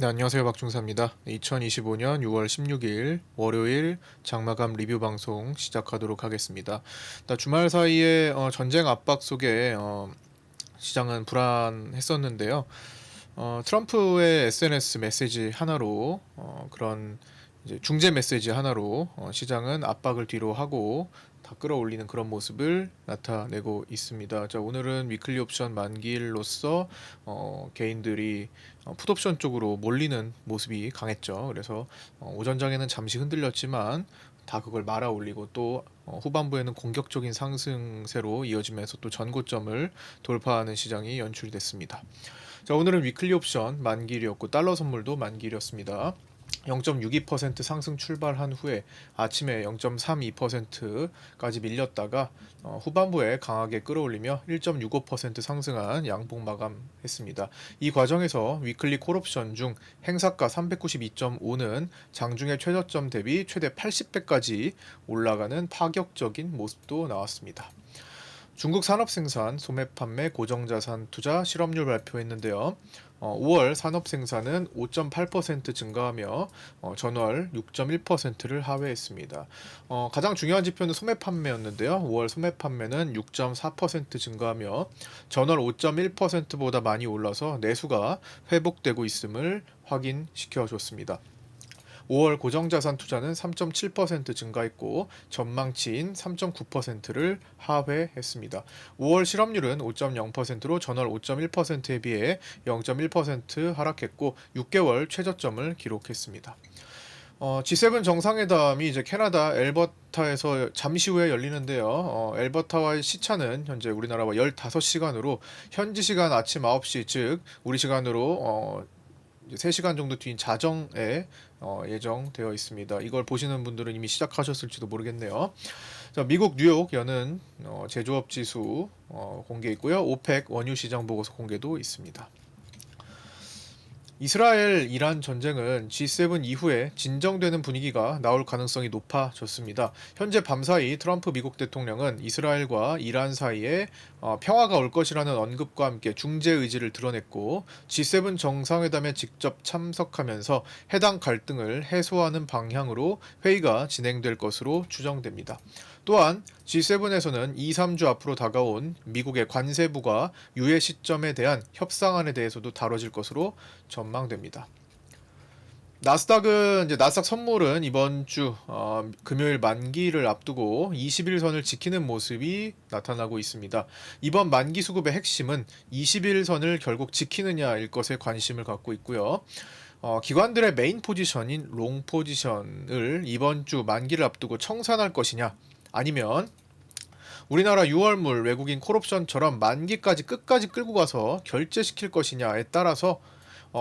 네, 안녕하세요. 박중사입니다. 2025년 6월 16일 월요일 장마감 리뷰 방송 시작하도록 하겠습니다. 주말 사이에 전쟁 압박 속에 시장은 불안했었는데요. 트럼프의 SNS 메시지 하나로 그런 이제 중재 메시지 하나로 시장은 압박을 뒤로 하고 다 끌어올리는 그런 모습을 나타내고 있습니다. 자, 오늘은 위클리 옵션 만기일로서 개인들이 풋옵션 쪽으로 몰리는 모습이 강했죠. 그래서 오전장에는 잠시 흔들렸지만 다 그걸 말아 올리고 또 후반부에는 공격적인 상승세로 이어지면서 또 전고점을 돌파하는 시장이 연출이 됐습니다. 자, 오늘은 위클리 옵션 만기일이었고 달러 선물도 만기일이었습니다. 0.62% 상승 출발한 후에 아침에 0.32%까지 밀렸다가 후반부에 강하게 끌어올리며 1.65% 상승한 양봉 마감했습니다. 이 과정에서 위클리 콜옵션 중 행사가 392.5는 장중의 최저점 대비 최대 80배까지 올라가는 파격적인 모습도 나왔습니다. 중국 산업생산, 소매 판매, 고정자산 투자 실업률 발표했는데요. 5월 산업생산은 5.8% 증가하며 전월 6.1%를 하회했습니다. 가장 중요한 지표는 소매 판매였는데요. 5월 소매 판매는 6.4% 증가하며 전월 5.1%보다 많이 올라서 내수가 회복되고 있음을 확인시켜줬습니다. 5월 고정자산 투자는 3.7% 증가했고 전망치인 3.9%를 하회했습니다. 5월 실업률은 5.0%로 전월 5.1%에 비해 0.1% 하락했고 6개월 최저점을 기록했습니다. G7 정상회담이 이제 캐나다 엘버타에서 잠시 후에 열리는데요. 엘버타와의 시차는 현재 우리나라와 15시간으로 현지 시간 아침 9시 즉 우리 시간으로 3시간 정도 뒤인 자정에 예정되어 있습니다. 이걸 보시는 분들은 이미 시작하셨을지도 모르겠네요. 자, 미국 뉴욕 여는 제조업 지수 공개 있고요. 오펙 원유 시장 보고서 공개도 있습니다. 이스라엘 이란 전쟁은 G7 이후에 진정되는 분위기가 나올 가능성이 높아졌습니다. 현재 밤사이 트럼프 미국 대통령은 이스라엘과 이란 사이에 평화가 올 것이라는 언급과 함께 중재 의지를 드러냈고 G7 정상회담에 직접 참석하면서 해당 갈등을 해소하는 방향으로 회의가 진행될 것으로 추정됩니다. 또한 G7에서는 2, 3주 앞으로 다가온 미국의 관세 부과 유예 시점에 대한 협상안에 대해서도 다뤄질 것으로 전망됩니다. 나스닥은 이제 나스닥 선물은 이번 주 금요일 만기를 앞두고 21선을 지키는 모습이 나타나고 있습니다. 이번 만기 수급의 핵심은 21선을 결국 지키느냐일 것에 관심을 갖고 있고요. 기관들의 메인 포지션인 롱 포지션을 이번 주 만기를 앞두고 청산할 것이냐 아니면 우리나라 6월물 외국인 콜옵션처럼 만기까지 끝까지 끌고 가서 결제시킬 것이냐에 따라서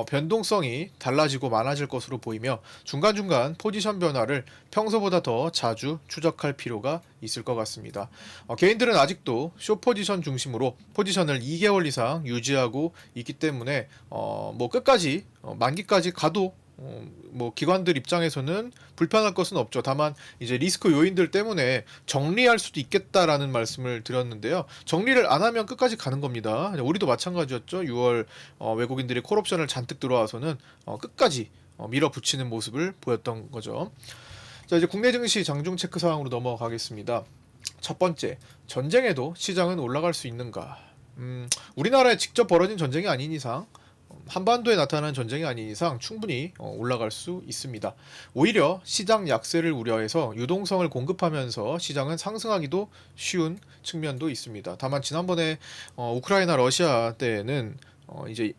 변동성이 달라지고 많아질 것으로 보이며 중간중간 포지션 변화를 평소보다 더 자주 추적할 필요가 있을 것 같습니다. 개인들은 아직도 숏 포지션 중심으로 포지션을 2개월 이상 유지하고 있기 때문에 뭐 끝까지 만기까지 가도 뭐 기관들 입장에서는 불편할 것은 없죠. 다만 이제 리스크 요인들 때문에 정리할 수도 있겠다라는 말씀을 드렸는데요. 정리를 안 하면 끝까지 가는 겁니다. 우리도 마찬가지였죠. 6월 외국인들이 콜옵션을 잔뜩 들어와서는 끝까지 밀어붙이는 모습을 보였던 거죠. 자, 이제 국내 증시 장중 체크 사항으로 넘어가겠습니다. 첫 번째, 전쟁에도 시장은 올라갈 수 있는가? 우리나라에 직접 벌어진 전쟁이 아닌 이상 한반도에 나타나는 전쟁이 아닌 이상 충분히 올라갈 수 있습니다. 오히려 시장 약세를 우려해서 유동성을 공급하면서 시장은 상승하기도 쉬운 측면도 있습니다. 다만 지난번에 우크라이나 러시아 때는 이제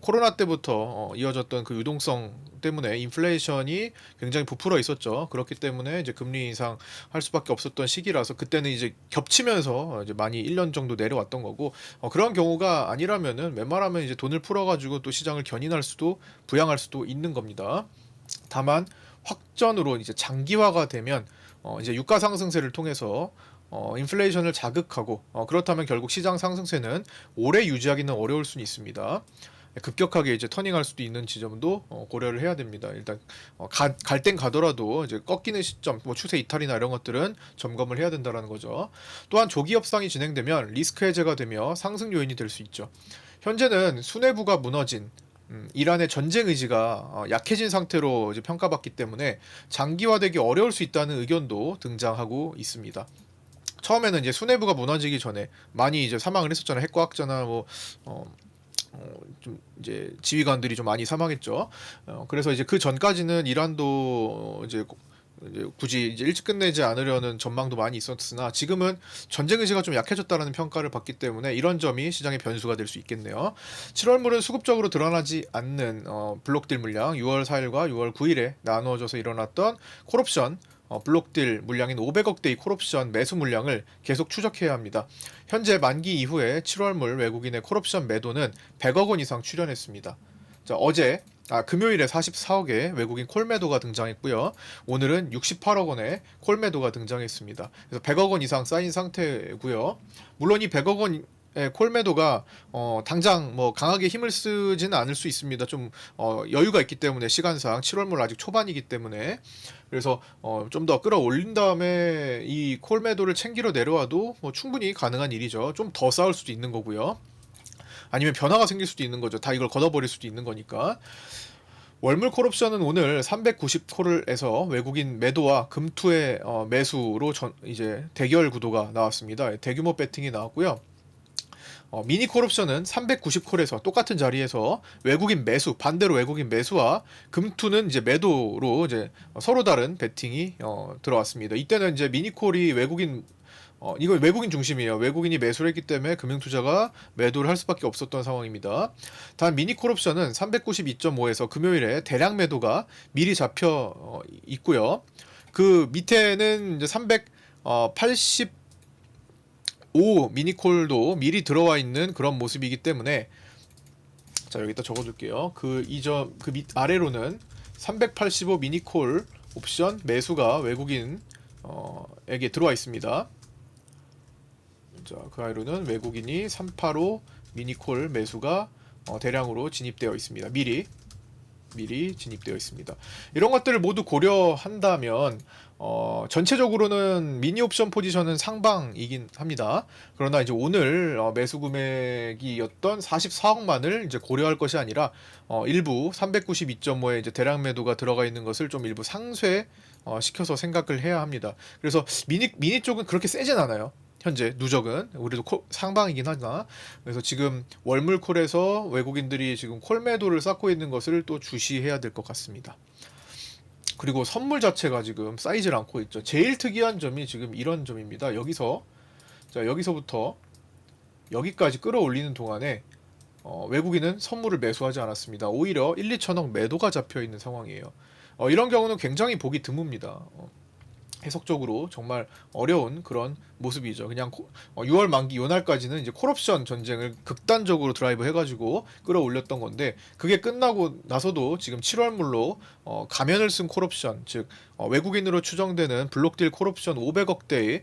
코로나 때부터 이어졌던 그 유동성 때문에 인플레이션이 굉장히 부풀어 있었죠. 그렇기 때문에 이제 금리 인상 할 수밖에 없었던 시기라서 그때는 이제 겹치면서 이제 많이 1년 정도 내려왔던 거고 그런 경우가 아니라면은 웬만하면 이제 돈을 풀어가지고 또 시장을 견인할 수도 부양할 수도 있는 겁니다. 다만 확전으로 이제 장기화가 되면 이제 유가 상승세를 통해서 인플레이션을 자극하고 그렇다면 결국 시장 상승세는 오래 유지하기는 어려울 수는 있습니다. 급격하게 이제 터닝할 수도 있는 지점도 고려를 해야 됩니다. 일단 갈 땐 가더라도 이제 꺾이는 시점, 뭐 추세 이탈이나 이런 것들은 점검을 해야 된다라는 거죠. 또한 조기 협상이 진행되면 리스크 해제가 되며 상승 요인이 될 수 있죠. 현재는 수뇌부가 무너진 이란의 전쟁 의지가 약해진 상태로 이제 평가받기 때문에 장기화되기 어려울 수 있다는 의견도 등장하고 있습니다. 처음에는 이제 수뇌부가 무너지기 전에 많이 이제 사망을 했었잖아요. 핵과학자나 뭐 좀 이제 지휘관들이 좀 많이 사망했죠. 그래서 이제 그 전까지는 이란도 이제 굳이 이제 일찍 끝내지 않으려는 전망도 많이 있었으나 지금은 전쟁 의지가 좀 약해졌다는 평가를 받기 때문에 이런 점이 시장의 변수가 될 수 있겠네요. 7월물은 수급적으로 드러나지 않는 블록딜 물량 6월 4일과 6월 9일에 나누어져서 일어났던 콜옵션 블록딜 물량인 500억대의 콜옵션 매수 물량을 계속 추적해야 합니다. 현재 만기 이후에 7월물 외국인의 콜옵션 매도는 100억 원 이상 출현했습니다. 자, 금요일에 44억의 외국인 콜 매도가 등장했고요. 오늘은 68억 원의 콜 매도가 등장했습니다. 그래서 100억 원 이상 쌓인 상태고요. 물론 이 100억 원 콜 매도가 당장 뭐 강하게 힘을 쓰지는 않을 수 있습니다. 좀 여유가 있기 때문에 시간상 7월물 아직 초반이기 때문에 그래서 좀 더 끌어올린 다음에 이 콜 매도를 챙기러 내려와도 뭐 충분히 가능한 일이죠. 좀 더 쌓을 수도 있는 거고요. 아니면 변화가 생길 수도 있는 거죠. 다 이걸 걷어버릴 수도 있는 거니까. 월물 콜옵션은 오늘 390콜을 해서 외국인 매도와 금투의 매수로 이제 대결 구도가 나왔습니다. 대규모 배팅이 나왔고요. 미니 콜옵션은 390콜에서 똑같은 자리에서 외국인 매수, 반대로 외국인 매수와 금투는 이제 매도로 이제 서로 다른 배팅이 들어왔습니다. 이때는 이제 미니 콜이 이거 외국인 중심이에요. 외국인이 매수를 했기 때문에 금융투자가 매도를 할 수밖에 없었던 상황입니다. 단 미니 콜옵션은 392.5에서 금요일에 대량 매도가 미리 잡혀 있고요. 그 밑에는 이제 385 미니콜도 미리 들어와 있는 그런 모습이기 때문에 자 여기다 적어줄게요. 그 밑 아래로는 385 미니콜 옵션 매수가 외국인 에게 들어와 있습니다. 자, 그 아래로는 외국인이 385 미니콜 매수가 대량으로 진입되어 있습니다. 미리 진입되어 있습니다. 이런 것들을 모두 고려한다면 전체적으로는 미니 옵션 포지션은 상방이긴 합니다. 그러나 이제 오늘 매수 금액이었던 44억만을 이제 고려할 것이 아니라 일부 392.5에 이제 대량 매도가 들어가 있는 것을 좀 일부 상쇄 시켜서 생각을 해야 합니다. 그래서 미니 쪽은 그렇게 세진 않아요. 현재 누적은 우리도 상방이긴 하나 그래서 지금 월물콜에서 외국인들이 지금 콜 매도를 쌓고 있는 것을 또 주시해야 될 것 같습니다. 그리고 선물 자체가 지금 쌓이질 않고 있죠. 제일 특이한 점이 지금 이런 점입니다. 여기서부터 여기까지 끌어올리는 동안에 외국인은 선물을 매수하지 않았습니다. 오히려 1, 2천억 매도가 잡혀 있는 상황이에요. 이런 경우는 굉장히 보기 드뭅니다. 해석적으로 정말 어려운 그런 모습이죠. 그냥 6월 만기 요날까지는 이제 콜옵션 전쟁을 극단적으로 드라이브 해가지고 끌어올렸던 건데 그게 끝나고 나서도 지금 7월물로 가면을 쓴 콜옵션 즉 외국인으로 추정되는 블록딜 콜옵션 500억대에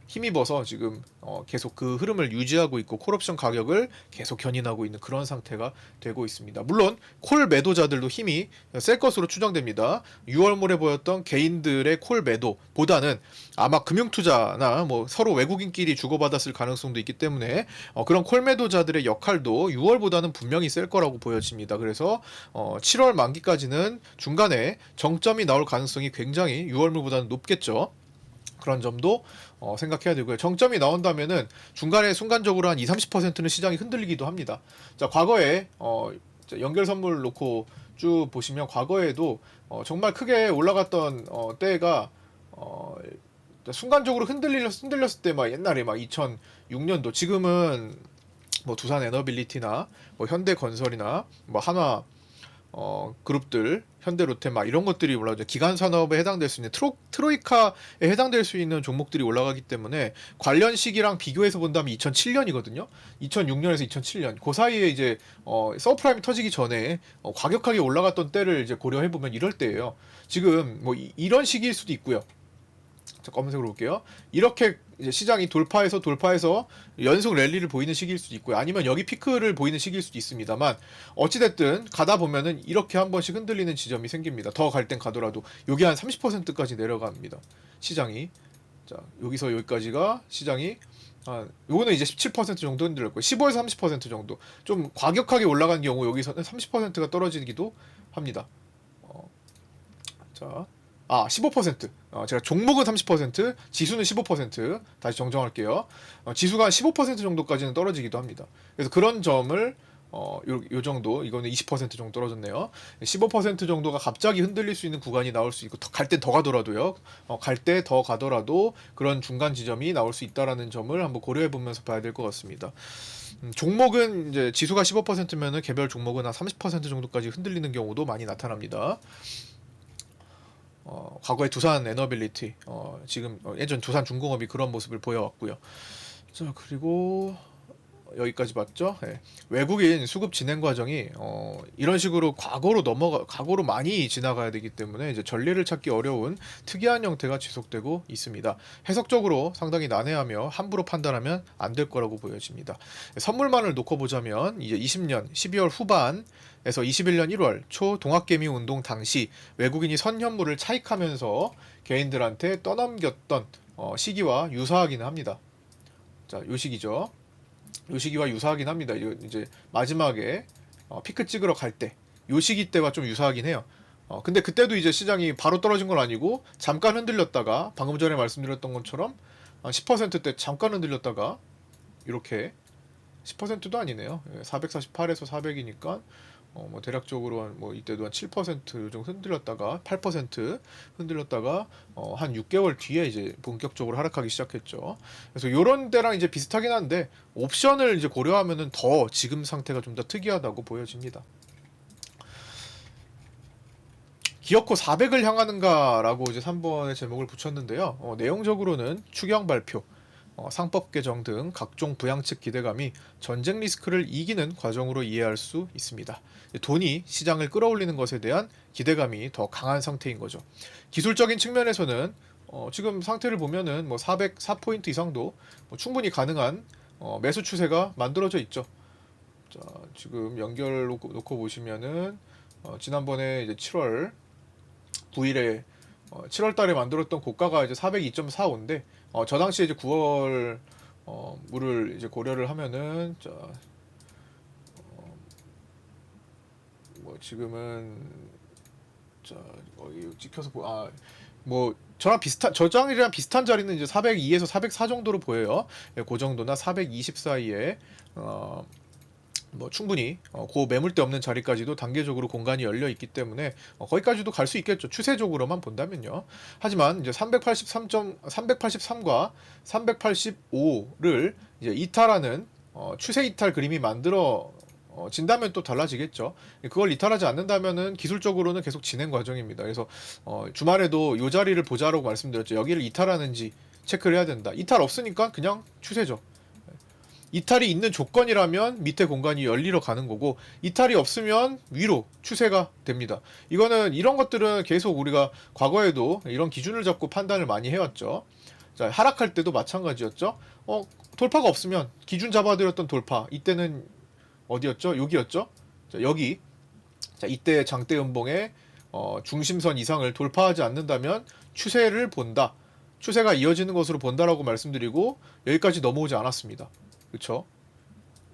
힘입어서 지금 계속 그 흐름을 유지하고 있고 콜옵션 가격을 계속 견인하고 있는 그런 상태가 되고 있습니다. 물론 콜 매도자들도 힘이 셀 것으로 추정됩니다. 6월물에 보였던 개인들의 콜 매도보다는 아마 금융투자나 뭐 서로 외국인끼리 주고받았을 가능성도 있기 때문에 그런 콜 매도자들의 역할도 6월보다는 분명히 셀 거라고 보여집니다. 그래서 7월 만기까지는 중간에 정점이 나올 가능성이 굉장히 6월물보다는 높겠죠. 그런 점도 생각해야 되고요. 정점이 나온다면은 중간에 순간적으로 한 20-30%는 시장이 흔들리기도 합니다. 자, 과거에 연결 선물 놓고 쭉 보시면 과거에도 정말 크게 올라갔던 때가 순간적으로 흔들렸을 때 막 옛날에 막 2006년도 지금은 뭐 두산 에너빌리티나 뭐 현대건설이나 뭐 한화 그룹들 현대로템 막 이런 것들이 올라가죠. 기간 산업에 해당될 수 있는 트로이카에 해당될 수 있는 종목들이 올라가기 때문에 관련 시기랑 비교해서 본다면 2007년이거든요. 2006년에서 2007년 그 사이에 이제 서프라임이 터지기 전에 과격하게 올라갔던 때를 이제 고려해 보면 이럴 때예요. 지금 뭐 이런 시기일 수도 있고요. 자, 검색으로 볼게요. 이렇게 이제 시장이 돌파해서 연속 랠리를 보이는 시기일 수도 있고요. 아니면 여기 피크를 보이는 시기일 수도 있습니다만 어찌됐든 가다 보면은 이렇게 한 번씩 흔들리는 지점이 생깁니다. 더 갈 땐 가더라도 여기 한 30%까지 내려갑니다. 시장이. 자, 여기서 여기까지가 시장이 요거는 이제 17% 정도 흔들렸고 15에서 30% 정도 좀 과격하게 올라간 경우 여기서는 30%가 떨어지기도 합니다. 어, 자, 15%. 제가 종목은 30%, 지수는 15%. 다시 정정할게요. 지수가 15% 정도까지는 떨어지기도 합니다. 그래서 그런 점을 요 정도, 이거는 20% 정도 떨어졌네요. 15% 정도가 갑자기 흔들릴 수 있는 구간이 나올 수 있고, 갈 때 더 가더라도요. 갈 때 더 가더라도 그런 중간 지점이 나올 수 있다라는 점을 한번 고려해 보면서 봐야 될 것 같습니다. 종목은 이제 지수가 15%면은 개별 종목은 한 30% 정도까지 흔들리는 경우도 많이 나타납니다. 과거에 두산 에너빌리티, 지금 예전 두산 중공업이 그런 모습을 보여왔고요. 자, 그리고 여기까지 봤죠? 예. 외국인 수급 진행 과정이 이런 식으로 과거로 많이 지나가야 되기 때문에 이제 전례를 찾기 어려운 특이한 형태가 지속되고 있습니다. 해석적으로 상당히 난해하며 함부로 판단하면 안 될 거라고 보여집니다. 선물만을 놓고 보자면 이제 20년 12월 후반에서 21년 1월 초 동학개미 운동 당시 외국인이 선현물을 차익하면서 개인들한테 떠넘겼던 시기와 유사하기는 합니다. 자, 요 시기죠. 요 시기와 유사하긴 합니다. 이제 마지막에 피크 찍으러 갈 때, 요 시기 때와 좀 유사하긴 해요. 근데 그때도 이제 시장이 바로 떨어진 건 아니고 잠깐 흔들렸다가 방금 전에 말씀드렸던 것처럼 10%대 잠깐 흔들렸다가 이렇게 10%도 아니네요. 448에서 400이니까 뭐 대략적으로 뭐 이때도 한 7% 정도 흔들렸다가 8% 흔들렸다가 한 6개월 뒤에 이제 본격적으로 하락하기 시작했죠. 그래서 요런 때랑 이제 비슷하긴 한데 옵션을 이제 고려하면은 더 지금 상태가 좀 더 특이하다고 보여집니다. 기어코 400을 향하는가라고 이제 3번의 제목을 붙였는데요. 내용적으로는 추경 발표, 상법 개정 등 각종 부양책 기대감이 전쟁 리스크를 이기는 과정으로 이해할 수 있습니다. 돈이 시장을 끌어올리는 것에 대한 기대감이 더 강한 상태인 거죠. 기술적인 측면에서는 지금 상태를 보면은 뭐 404포인트 이상도 뭐 충분히 가능한 매수 추세가 만들어져 있죠. 자, 지금 연결 놓고 보시면은 지난번에 이제 7월 9일에 7월 달에 만들었던 고가가 이제 402.45인데 저 당시에 이제 9월 물을 이제 고려를 하면은 자, 뭐 지금은 자, 찍혀서 뭐 저장이랑 비슷한 자리는 이제 402에서 404 정도로 보여요. 예, 그 정도나 420 사이에 뭐 충분히 그 매물대 없는 자리까지도 단계적으로 공간이 열려 있기 때문에 거기까지도 갈 수 있겠죠. 추세적으로만 본다면요. 하지만 이제 383과 385를 이제 이탈하는 추세 이탈 그림이 만들어 진다면 또 달라지겠죠. 그걸 이탈하지 않는다면은 기술적으로는 계속 진행 과정입니다. 그래서 주말에도 요 자리를 보자라고 말씀드렸죠. 여기를 이탈하는지 체크를 해야 된다. 이탈 없으니까 그냥 추세죠. 이탈이 있는 조건이라면 밑에 공간이 열리러 가는 거고 이탈이 없으면 위로 추세가 됩니다. 이거는 이런 것들은 계속 우리가 과거에도 이런 기준을 잡고 판단을 많이 해왔죠. 자, 하락할 때도 마찬가지였죠. 돌파가 없으면 기준 잡아드렸던 돌파 이때는 어디였죠? 여기였죠? 자, 여기. 자, 이때 장대 음봉의 중심선 이상을 돌파하지 않는다면 추세를 본다. 추세가 이어지는 것으로 본다라고 말씀드리고 여기까지 넘어오지 않았습니다. 그쵸?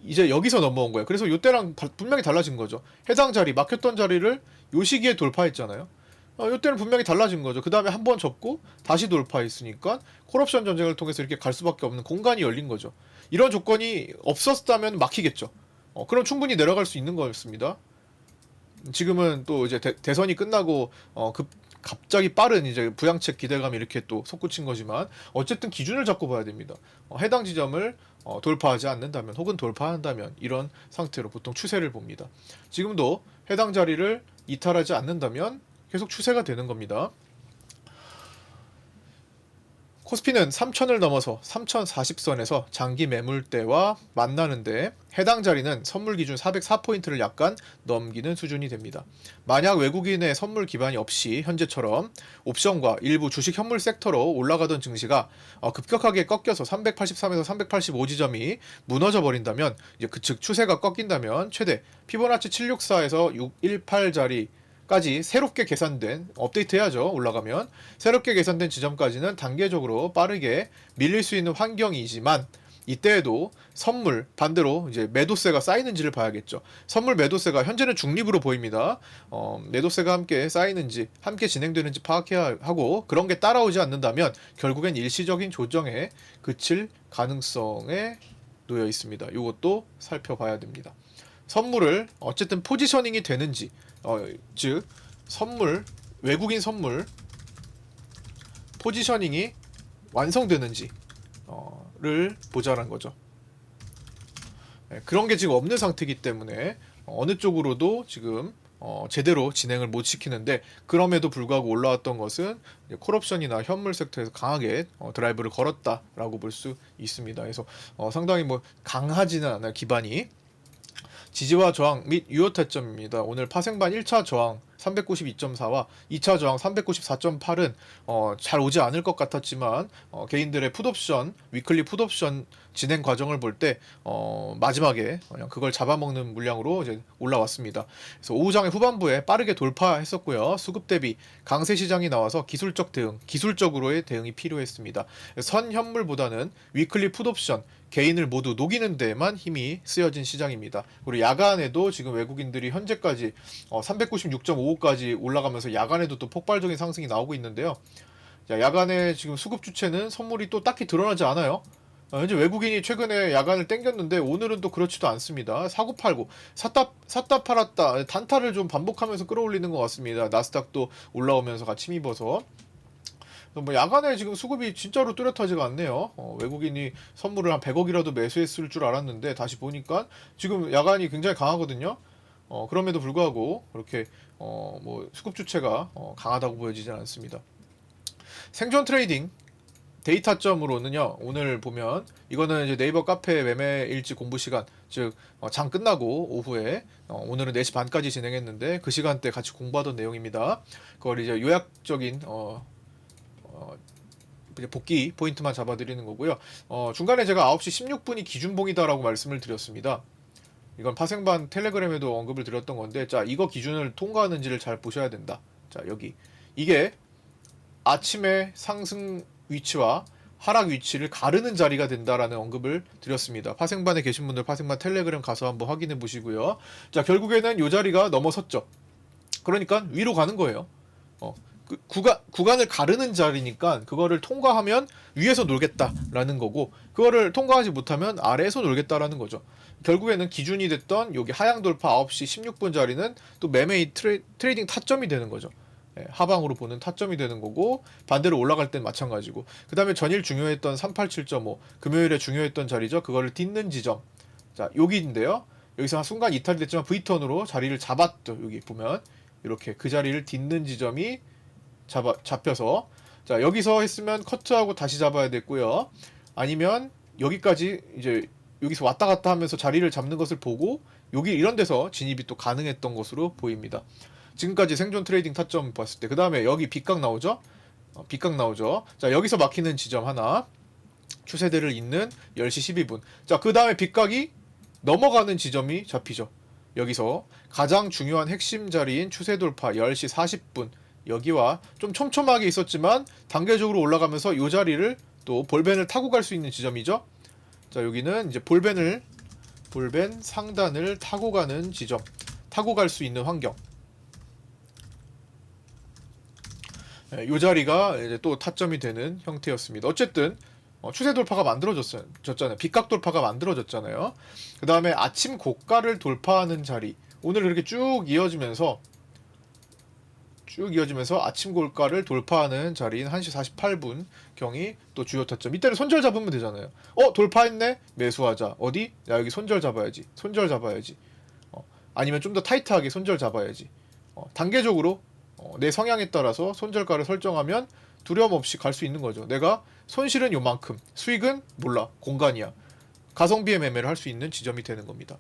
이제 여기서 넘어온 거예요. 그래서 요때랑 분명히 달라진 거죠. 해당 자리, 막혔던 자리를 요 시기에 돌파했잖아요. 요때는 분명히 달라진 거죠. 그 다음에 한 번 접고 다시 돌파했으니까 콜옵션 전쟁을 통해서 이렇게 갈 수밖에 없는 공간이 열린 거죠. 이런 조건이 없었다면 막히겠죠. 그럼 충분히 내려갈 수 있는 거였습니다. 지금은 또 이제 대선이 끝나고 갑자기 빠른 이제 부양책 기대감이 이렇게 또 솟구친 거지만 어쨌든 기준을 잡고 봐야 됩니다. 해당 지점을 돌파하지 않는다면 혹은 돌파한다면 이런 상태로 보통 추세를 봅니다. 지금도 해당 자리를 이탈하지 않는다면 계속 추세가 되는 겁니다. 코스피는 3000을 넘어서 3040선에서 장기 매물대와 만나는데 해당 자리는 선물 기준 404포인트를 약간 넘기는 수준이 됩니다. 만약 외국인의 선물 기반이 없이 현재처럼 옵션과 일부 주식 현물 섹터로 올라가던 증시가 급격하게 꺾여서 383에서 385 지점이 무너져 버린다면 이제 그 즉 추세가 꺾인다면 최대 피보나치 764에서 618 자리 까지 새롭게 계산된 업데이트 해야죠. 올라가면 새롭게 계산된 지점까지는 단계적으로 빠르게 밀릴 수 있는 환경이지만 이때에도 선물 반대로 이제 매도세가 쌓이는지를 봐야겠죠. 선물 매도세가 현재는 중립으로 보입니다. 매도세가 함께 쌓이는지 함께 진행되는지 파악해야 하고, 그런 게 따라오지 않는다면 결국엔 일시적인 조정에 그칠 가능성에 놓여 있습니다. 이것도 살펴봐야 됩니다. 선물을 어쨌든 포지셔닝이 되는지, 즉 선물, 외국인 선물 포지셔닝이 완성되는지 를 보자는 거죠. 그런 게 지금 없는 상태이기 때문에 어느 쪽으로도 지금 제대로 진행을 못 시키는데, 그럼에도 불구하고 올라왔던 것은 콜옵션이나 현물 섹터에서 강하게 드라이브를 걸었다라고 볼 수 있습니다. 그래서 상당히 뭐 강하지는 않아요. 기반이. 지지와 저항 및 유효 타점입니다. 오늘 파생반 1차 저항 392.4와 2차 저항 394.8은 잘 오지 않을 것 같았지만 개인들의 풋옵션, 위클리 풋옵션 진행 과정을 볼 때 마지막에 그냥 그걸 잡아먹는 물량으로 이제 올라왔습니다. 그래서 오후장의 후반부에 빠르게 돌파했었고요. 수급 대비 강세 시장이 나와서 기술적 대응, 기술적으로의 대응이 필요했습니다. 선 현물보다는 위클리 풋옵션, 개인을 모두 녹이는 데에만 힘이 쓰여진 시장입니다. 그리고 야간에도 지금 외국인들이 현재까지 396.55까지 올라가면서 야간에도 또 폭발적인 상승이 나오고 있는데요. 자, 야간에 지금 수급 주체는 선물이 또 딱히 드러나지 않아요. 현재 외국인이 최근에 야간을 땡겼는데 오늘은 또 그렇지도 않습니다. 사고팔고 샀다 팔았다 단타를 좀 반복하면서 끌어올리는 것 같습니다. 나스닥도 올라오면서 같이 힘입어서. 뭐 야간에 지금 수급이 진짜로 뚜렷하지가 않네요. 외국인이 선물을 한 100억이라도 매수했을 줄 알았는데 다시 보니까 지금 야간이 굉장히 강하거든요. 그럼에도 불구하고 그렇게 뭐 수급 주체가 강하다고 보여지진 않습니다. 생존 트레이딩 데이터점으로는요, 오늘 보면 이거는 이제 네이버 카페 매매 일지 공부 시간, 즉 장 끝나고 오후에 오늘은 4시 반까지 진행했는데 그 시간대 같이 공부하던 내용입니다. 그걸 이제 요약적인 복귀 포인트만 잡아드리는 거고요. 중간에 제가 9시 16분이 기준봉이다라고 말씀을 드렸습니다. 이건 파생반 텔레그램에도 언급을 드렸던 건데, 자, 이거 기준을 통과하는지를 잘 보셔야 된다. 자, 여기 이게 아침에 상승 위치와 하락 위치를 가르는 자리가 된다라는 언급을 드렸습니다. 파생반에 계신 분들 파생반 텔레그램 가서 한번 확인해 보시고요. 자, 결국에는 이 자리가 넘어섰죠. 그러니까 위로 가는 거예요. 그 구간을 가르는 자리니까 그거를 통과하면 위에서 놀겠다라는 거고, 그거를 통과하지 못하면 아래에서 놀겠다라는 거죠. 결국에는 기준이 됐던 여기 하향 돌파 9시 16분 자리는 또 매매의 트레이딩 타점이 되는 거죠. 하방으로 보는 타점이 되는 거고, 반대로 올라갈 땐 마찬가지고, 그 다음에 전일 중요했던 387.5 금요일에 중요했던 자리죠. 그거를 딛는 지점, 자 여기인데요. 여기서 한 순간 이탈이 됐지만 V턴으로 자리를 잡았죠. 여기 보면 이렇게 그 자리를 딛는 지점이 잡혀서, 자 여기서 했으면 커트하고 다시 잡아야 됐고요. 아니면 여기까지 이제 여기서 왔다 갔다 하면서 자리를 잡는 것을 보고 여기 이런 데서 진입이 또 가능했던 것으로 보입니다. 지금까지 생존 트레이딩 타점 봤을 때, 그 다음에 여기 빗각 나오죠? 빗각 나오죠? 자, 여기서 막히는 지점 하나, 추세대를 잇는 10시 12분. 자, 그 다음에 빗각이 넘어가는 지점이 잡히죠. 여기서 가장 중요한 핵심 자리인 추세 돌파 10시 40분. 여기와 좀 촘촘하게 있었지만 단계적으로 올라가면서 이 자리를 또 볼벤을 타고 갈 수 있는 지점이죠. 자, 여기는 이제 볼벤 상단을 타고 가는 지점, 타고 갈 수 있는 환경. 이 자리가 이제 또 타점이 되는 형태였습니다. 어쨌든 추세 돌파가 만들어졌잖아요. 빗각 돌파가 만들어졌잖아요. 그 다음에 아침 고가를 돌파하는 자리, 오늘 그렇게 쭉 이어지면서 아침 고가를 돌파하는 자리인 1시 48분 경이 또 주요 타점. 이때는 손절 잡으면 되잖아요. 돌파했네? 매수하자. 어디? 야, 여기 손절 잡아야지. 아니면 좀 더 타이트하게 손절 잡아야지. 단계적으로 내 성향에 따라서 손절가를 설정하면 두려움 없이 갈 수 있는 거죠. 내가 손실은 요만큼, 수익은 몰라, 공간이야. 가성비의 매매를 할 수 있는 지점이 되는 겁니다.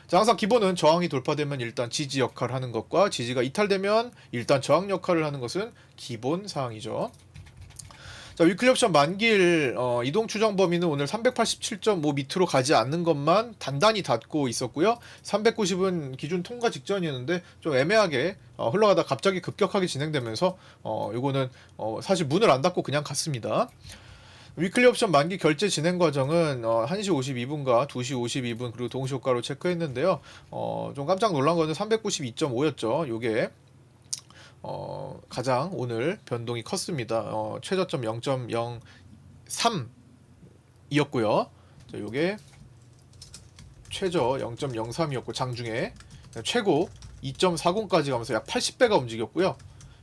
자, 항상 기본은 저항이 돌파되면 일단 지지 역할을 하는 것과, 지지가 이탈되면 일단 저항 역할을 하는 것은 기본 사항이죠. 자, 위클리 옵션 만기일 이동 추정 범위는 오늘 387.5 밑으로 가지 않는 것만 단단히 닫고 있었고요. 390은 기준 통과 직전이었는데 좀 애매하게 흘러가다 갑자기 급격하게 진행되면서 요거는 사실 문을 안 닫고 그냥 갔습니다. 위클리 옵션 만기 결제 진행 과정은 1시 52분과 2시 52분 그리고 동시 효과로 체크했는데요. 좀 깜짝 놀란 거는 392.5였죠. 요게 가장 오늘 변동이 컸습니다. 최저점 0.03이었고요. 자, 요게 최저 0.03이었고 장중에 최고 2.40까지 가면서 약 80배가 움직였고요.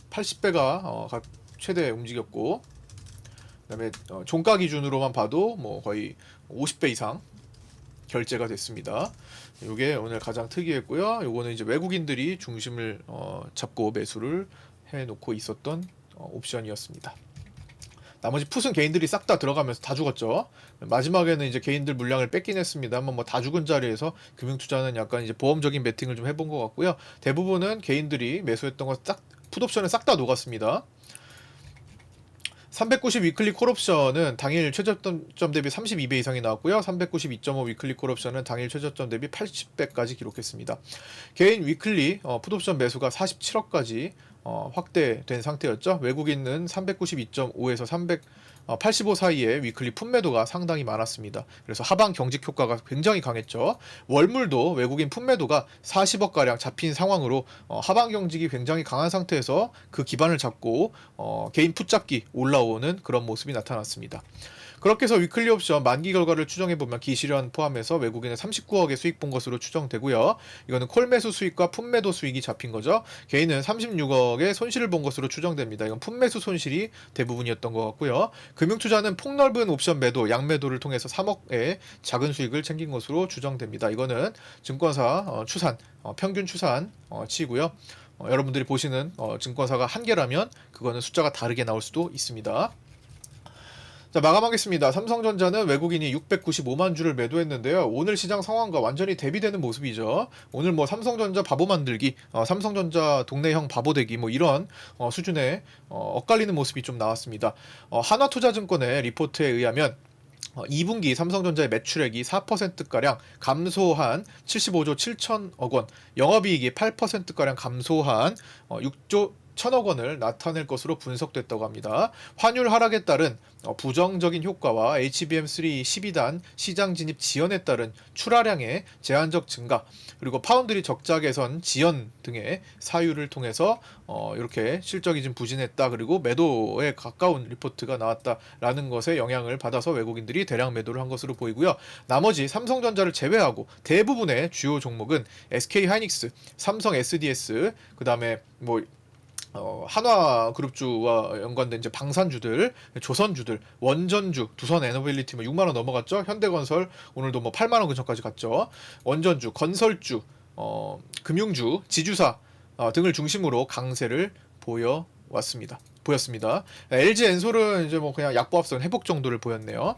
80배가 최대 움직였고, 그다음에 종가 기준으로만 봐도 뭐 거의 50배 이상 결제가 됐습니다. 이게 오늘 가장 특이했고요. 요거는 이제 외국인들이 중심을 잡고 매수를 해놓고 있었던 옵션이었습니다. 나머지 풋은 개인들이 싹 다 들어가면서 다 죽었죠. 마지막에는 이제 개인들 물량을 뺏긴 했습니다만 뭐 다 죽은 자리에서 금융투자는 약간 이제 보험적인 베팅을 좀 해본 것 같고요. 대부분은 개인들이 매수했던 거 싹 풋옵션에 싹 다 녹았습니다. 390 위클리 콜옵션은 당일 최저점 대비 32배 이상이 나왔고요. 392.5 위클리 콜옵션은 당일 최저점 대비 80배까지 기록했습니다. 개인 위클리 풋옵션 매수가 47억까지 확대된 상태였죠. 외국인은 392.5에서 385 사이에 위클리 풋매도가 상당히 많았습니다. 그래서 하방 경직 효과가 굉장히 강했죠. 월물도 외국인 풋매도가 40억가량 잡힌 상황으로 하방 경직이 굉장히 강한 상태에서 그 기반을 잡고 개인 풋잡기 올라오는 그런 모습이 나타났습니다. 그렇게 해서 위클리 옵션 만기 결과를 추정해보면 기실현 포함해서 외국인은 39억의 수익 본 것으로 추정되고요. 이거는 콜 매수 수익과 풋 매도 수익이 잡힌 거죠. 개인은 36억의 손실을 본 것으로 추정됩니다. 이건 풋 매수 손실이 대부분이었던 것 같고요. 금융투자는 폭넓은 옵션 매도, 양매도를 통해서 3억의 작은 수익을 챙긴 것으로 추정됩니다. 이거는 증권사 추산, 평균 추산 치고요. 여러분들이 보시는 증권사가 한 개라면 그거는 숫자가 다르게 나올 수도 있습니다. 자, 마감하겠습니다. 삼성전자는 외국인이 695만 주를 매도했는데요. 오늘 시장 상황과 완전히 대비되는 모습이죠. 오늘 뭐 삼성전자 바보 만들기, 삼성전자 동네형 바보 되기 뭐 이런 수준의 엇갈리는 모습이 좀 나왔습니다. 하나투자증권의 리포트에 의하면 2분기 삼성전자의 매출액이 4%가량 감소한 75조 7천억 원, 영업이익이 8%가량 감소한 6조 1천억 원을 나타낼 것으로 분석됐다고 합니다. 환율 하락에 따른 부정적인 효과와 HBM3 12단 시장 진입 지연에 따른 출하량의 제한적 증가, 그리고 파운드리 적자 개선 지연 등의 사유를 통해서 이렇게 실적이 좀 부진했다, 그리고 매도에 가까운 리포트가 나왔다라는 것에 영향을 받아서 외국인들이 대량 매도를 한 것으로 보이고요. 나머지 삼성전자를 제외하고 대부분의 주요 종목은 SK하이닉스, 삼성 SDS, 그 다음에 뭐 한화그룹주와 연관된 이제 방산주들, 조선주들, 원전주, 두산에너빌리티 뭐 6만 원 넘어갔죠. 현대건설 오늘도 뭐 8만 원 근처까지 갔죠. 원전주, 건설주, 금융주, 지주사 등을 중심으로 강세를 보였습니다. LG 엔솔은 이제 뭐 그냥 약보합선 회복 정도를 보였네요.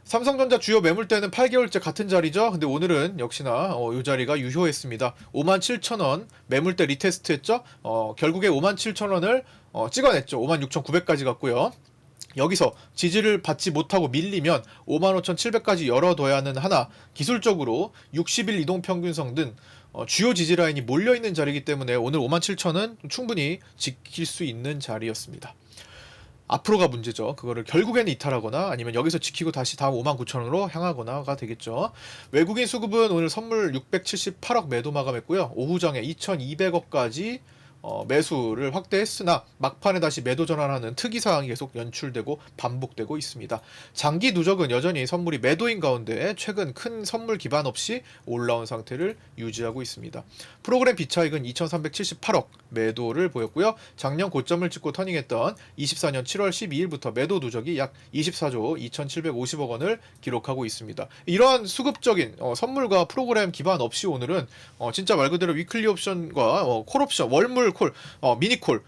삼성전자 주요 매물대는 8개월째 같은 자리죠. 근데 오늘은 역시나 이 자리가 유효했습니다. 57,000원 매물대 리테스트 했죠. 결국에 57,000원을 찍어냈죠. 56,900까지 갔고요. 여기서 지지를 받지 못하고 밀리면 55,700까지 열어둬야 하는 하나, 기술적으로 60일 이동평균선 등 주요 지지 라인이 몰려있는 자리이기 때문에 오늘 57,000원 충분히 지킬 수 있는 자리였습니다. 앞으로가 문제죠. 그거를 결국에는 이탈하거나 아니면 여기서 지키고 다시 다음 59,000원으로 향하거나가 되겠죠. 외국인 수급은 오늘 선물 678억 매도 마감했고요. 오후장에 2,200억까지 매수를 확대했으나 막판에 다시 매도 전환하는 특이 사항이 계속 연출되고 반복되고 있습니다. 장기 누적은 여전히 선물이 매도인 가운데 최근 큰 선물 기반 없이 올라온 상태를 유지하고 있습니다. 프로그램 비차익은 2,378억 매도를 보였고요. 작년 고점을 찍고 터닝했던 24년 7월 12일부터 매도 누적이 약 24조 2,750억 원을 기록하고 있습니다. 이러한 수급적인 선물과 프로그램 기반 없이 오늘은 진짜 말 그대로 위클리 옵션과 콜옵션, 월물 콜, 미니콜,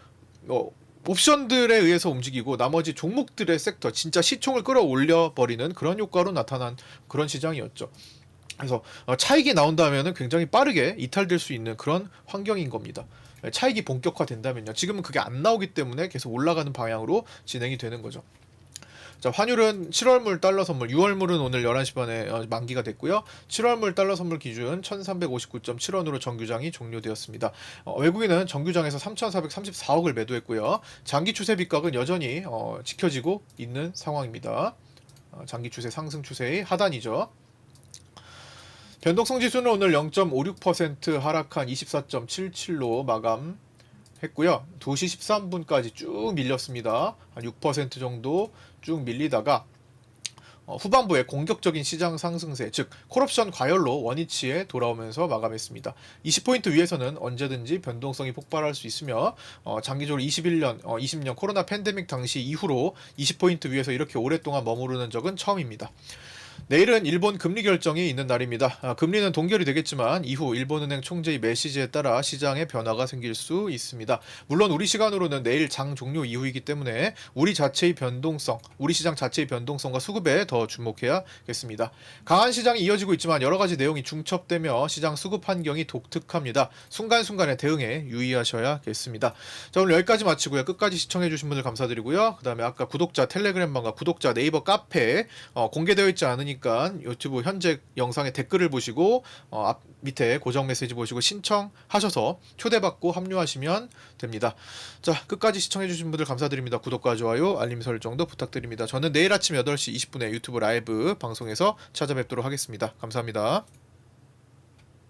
옵션들에 의해서 움직이고 나머지 종목들의 섹터 진짜 시총을 끌어올려 버리는 그런 효과로 나타난 그런 시장이었죠. 그래서 차익이 나온다면은 굉장히 빠르게 이탈될 수 있는 그런 환경인 겁니다. 차익이 본격화된다면요. 지금은 그게 안 나오기 때문에 계속 올라가는 방향으로 진행이 되는 거죠. 자, 환율은 7월물 달러 선물, 6월물은 오늘 11시 반에 만기가 됐고요. 7월물 달러 선물 기준 1359.7원으로 정규장이 종료되었습니다. 외국인은 정규장에서 3,434억을 매도했고요. 장기 추세 밑각은 여전히 지켜지고 있는 상황입니다. 장기 추세 상승 추세의 하단이죠. 변동성 지수는 오늘 0.56% 하락한 24.77로 마감했고요. 2시 13분까지 쭉 밀렸습니다. 한 6% 정도 쭉 밀리다가 후반부에 공격적인 시장 상승세, 즉 콜옵션 과열로 원위치에 돌아오면서 마감했습니다. 20포인트 위에서는 언제든지 변동성이 폭발할 수 있으며 장기적으로 21년, 20년 코로나 팬데믹 당시 이후로 20포인트 위에서 이렇게 오랫동안 머무르는 적은 처음입니다. 내일은 일본 금리 결정이 있는 날입니다. 금리는 동결이 되겠지만 이후 일본은행 총재의 메시지에 따라 시장에 변화가 생길 수 있습니다. 물론 우리 시간으로는 내일 장 종료 이후이기 때문에 우리 시장 자체의 변동성과 수급에 더 주목해야겠습니다. 강한 시장이 이어지고 있지만 여러 가지 내용이 중첩되며 시장 수급 환경이 독특합니다. 순간순간에 대응에 유의하셔야겠습니다. 자, 오늘 여기까지 마치고요. 끝까지 시청해주신 분들 감사드리고요. 그 다음에 아까 구독자 텔레그램방과 구독자 네이버 카페 공개되어 있지 않으니까 유튜브 현재 영상의 댓글을 보시고 앞 밑에 고정 메시지 보시고 신청하셔서 초대받고 합류하시면 됩니다. 자, 끝까지 시청해주신 분들 감사드립니다. 구독과 좋아요, 알림 설정도 부탁드립니다. 저는 내일 아침 8시 20분에 유튜브 라이브 방송에서 찾아뵙도록 하겠습니다. 감사합니다.